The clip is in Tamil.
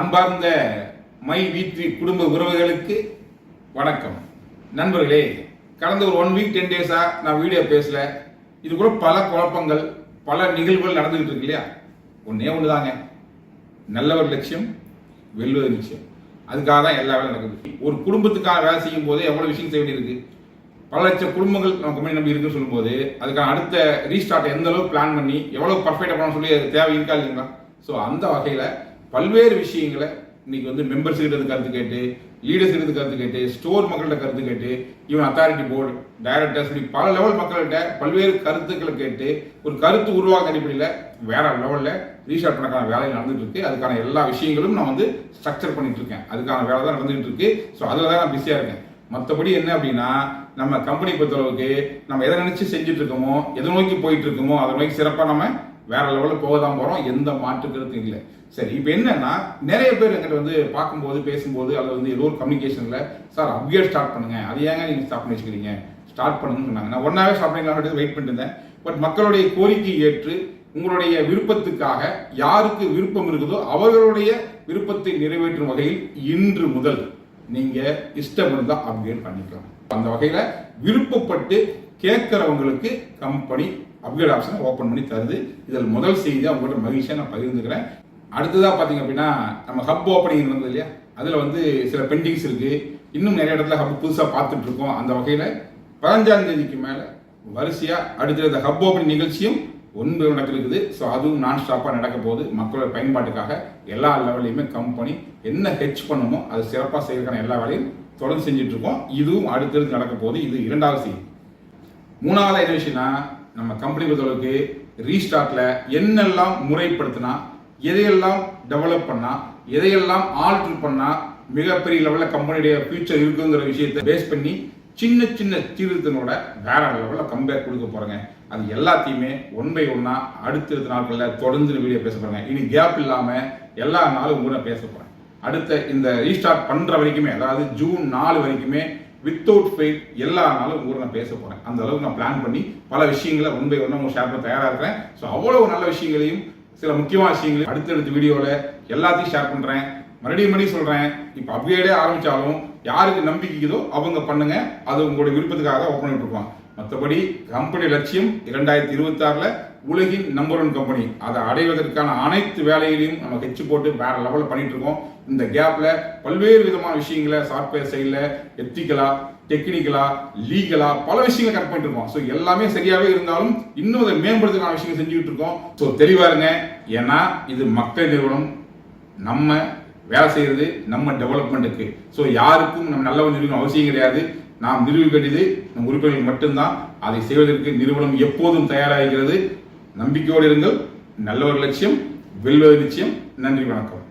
அன்பார்ந்த மை வீட்டு குடும்ப உறவுகளுக்கு வணக்கம். நண்பர்களே, கடந்த ஒரு 1 வீக் 10 டேஸா நான் வீடியோ பேசல. இது கூட பல குழப்பங்கள், பல நிகழ்வுகள் நடந்துகிட்டு இருக்கு இல்லையா? ஒன்னே ஒண்ணுதாங்க, நல்லவர் லட்சியம் வெல்வது நிச்சயம். அதுக்காக தான் எல்லா வேலையும் நடக்குது. ஒரு குடும்பத்துக்காக வேலை செய்யும் போது எவ்வளவு விஷயம் செய்ய வேண்டியிருக்கு. பல லட்சம் குடும்பங்கள் நம்ம கம்பெனி நம்பி இருக்குன்னு சொல்லும் போது அதுக்கான அடுத்த ரீஸ்டார்ட் எந்த அளவுக்கு பிளான் பண்ணி எவ்வளவு பர்ஃபெக்டா பண்ண சொல்லி அது தேவை இருக்கா இல்லைங்களா? ஸோ அந்த வகையில பல்வேறு விஷயங்களை இன்னைக்கு வந்து மெம்பர்ஸ் கிட்ட கருத்து கேட்டு, லீடர்ஸ் கிட்ட கருத்து கேட்டு, ஸ்டோர் மக்கள்கிட்ட கருத்து கேட்டு, ஈவன் அத்தாரிட்டி போர்டு டைரக்டர்ஸ், பல லெவல் மக்கள்கிட்ட பல்வேறு கருத்துக்களை கேட்டு ஒரு கருத்து உருவாக்க அடிப்படையில் வேற லெவல்ல ரீஸ்டார்ட் பண்ணக்கான வேலை நடந்துட்டு இருக்கு. அதுக்கான எல்லா விஷயங்களும் நான் வந்து ஸ்ட்ரக்சர் பண்ணிட்டு இருக்கேன். அதுக்கான வேலை தான் நடந்துட்டு இருக்கு. ஸோ அதில் தான் நான் பிஸியா இருக்கேன். மற்றபடி என்ன அப்படின்னா, நம்ம கம்பெனி பொறுத்தளவுக்கு நம்ம எதை நினைச்சு செஞ்சுட்டு இருக்கோமோ, எதை நோக்கி போயிட்டு இருக்கோமோ, அதை நோக்கி சிறப்பாக நம்ம வேற லெவலில் போக தான் போறோம். எந்த மாற்று கருத்தும் இல்லை. சரி, இப்போ என்னன்னா, நிறைய பேர் எங்கிட்ட வந்து பார்க்கும்போது பேசும்போது அல்லது வந்து ஏதோ ஒரு கம்யூனிகேஷன்ல, சார் அப்கிரேட் ஸ்டார்ட் பண்ணுங்க, அது ஏங்க நீங்க ஸ்டார்ட் பண்ணி வச்சுக்கிறீங்க, ஸ்டார்ட் பண்ணுங்கன்னு சொன்னாங்க. நான் ஒன்னாவே ஸ்டார்ட் பண்ணிக்கலாம் வெயிட் பண்ணிட்டு இருந்தேன். பட் மக்களுடைய கோரிக்கை ஏற்று உங்களுடைய விருப்பத்துக்காக யாருக்கு விருப்பம் இருக்குதோ அவர்களுடைய விருப்பத்தை நிறைவேற்றும் வகையில் இன்று முதல் நீங்க இஷ்டம் இருந்தா அப்கிரேட் பண்ணிக்கலாம். அந்த வகையில விருப்பப்பட்டு கேட்கிறவங்களுக்கு கம்பெனி அப்கிரேட் ஆப்ஷனை ஓபன் பண்ணி தருது. இதில் முதல் செய்தி அவங்கள்ட்ட மகிழ்ச்சியா நான் பகிர்ந்துக்கிறேன். அடுத்ததா பாத்தீங்க அப்படின்னா, நம்ம ஹப் ஓப்பனிங் இருந்தது இல்லையா, அதுல வந்து சில பெண்டிங்ஸ் இருக்கு. இன்னும் நிறைய இடத்துல ஹப் புதுசா பார்த்துட்டு இருக்கோம். அந்த வகையில 15ஆம் தேதிக்கு மேல வரிசையா அடுத்த ஹப் ஓப்பனிங் நிகழ்ச்சியும் ஒன்று நடக்க இருக்குது. ஸோ அதுவும் நான் ஸ்டாப்பா நடக்க போகுது. மக்களோட பயன்பாட்டுக்காக எல்லா லெவலையுமே கம்பெனி என்ன ஹெச் பண்ணுமோ அது சிறப்பாக செய்யறதுக்கான எல்லா வேலையும் தொடர்ந்து செஞ்சுட்டு இருக்கோம். இதுவும் அடுத்தடுத்து நடக்க போகுது. இது 2வது செய்தி. 3வது என்ன விஷயம்னா, நம்ம கம்பெனி பொறுத்தளவுக்கு ரீஸ்டார்ட்ல என்னெல்லாம் முறைப்படுத்தினா, எதையெல்லாம் டெவலப் பண்ணா, எதையெல்லாம் ஆல்டர் பண்ணா மிகப்பெரிய லெவலில் கம்பெனியுடைய ஃபியூச்சர் இருக்குங்கிற விஷயத்தை பேஸ் பண்ணி சின்ன சின்ன தீர்த்தனோட வேற லெவலில் கம்பேர் கொடுக்க போறேங்க. அது எல்லாத்தையுமே 1 by 1 அடுத்த நாட்களில் தொடர்ந்து வீடியோ பேச போறேங்க. இனி கேப் இல்லாம எல்லா நாளும் உங்களை பேச போறேன். அடுத்த இந்த ரீஸ்டார்ட் பண்ற வரைக்குமே, அதாவது ஜூன் 4 வரைக்குமே வித்தவுட் ஃபெயில் எல்லா நாளும் உங்களை நான் பேச போறேன். அந்த அளவுக்கு நான் பிளான் பண்ணி பல விஷயங்களை 1 by 1 உங்களுக்கு ஷேர் பண்ண தயாரா இருக்கிறேன். ஸோ அவ்வளவு நல்ல விஷயங்களையும் சில முக்கியமான விஷயங்களையும் அடுத்தடுத்த வீடியோல எல்லாத்தையும் ஷேர் பண்றேன். மறுபடியும் சொல்றேன், இப்ப அப்கிரேடே ஆரம்பிச்சாலும் யாருக்கு நம்பிக்கைதோ அவங்க பண்ணுங்க. அது உங்களுடைய விருப்பத்துக்காக ஓப்பன் பண்ணிட்டு இருக்கோம். மற்றபடி கம்பெனி லட்சியம் 2026ல உலகின் நம்பர் 1 கம்பெனி. அதை அடைவதற்கான அனைத்து வேலைகளையும் நம்ம ஹெச் போட்டு வேற லெவலில் பண்ணிட்டு இருக்கோம். இந்த கேப்ல பல்வேறு விதமான விஷயங்களை சாஃப்ட்வேர் சைட்ல எத்திக்கலா, டெக்னிக்கலா, லீகலா பல விஷயங்களை கரெக்ட் பண்ணிட்டு இருக்கோம். ஸோ எல்லாமே சரியாவே இருந்தாலும் இன்னும் அதை மேம்படுத்துக்கான விஷயங்கள் செஞ்சுக்கிட்டு இருக்கோம். ஸோ தெளிவா இருங்க. ஏன்னா இது மக்கள் நிறுவனம், நம்ம வேலை செய்யறது நம்ம டெவலப்மெண்ட்டுக்கு. ஸோ யாருக்கும் நம்ம நல்லவன் நிறுவனம் அவசியம் கிடையாது. நாம் நிறுவிக்க வேண்டியது நம் உறுப்பினர்கள் மட்டும்தான். அதை செய்வதற்கு நிறுவனம் எப்போதும் தயாராகிறது. நம்பிக்கையோடு இருங்கள். நல்ல ஒரு லட்சியம் வெல்வது நிச்சயம். நன்றி, வணக்கம்.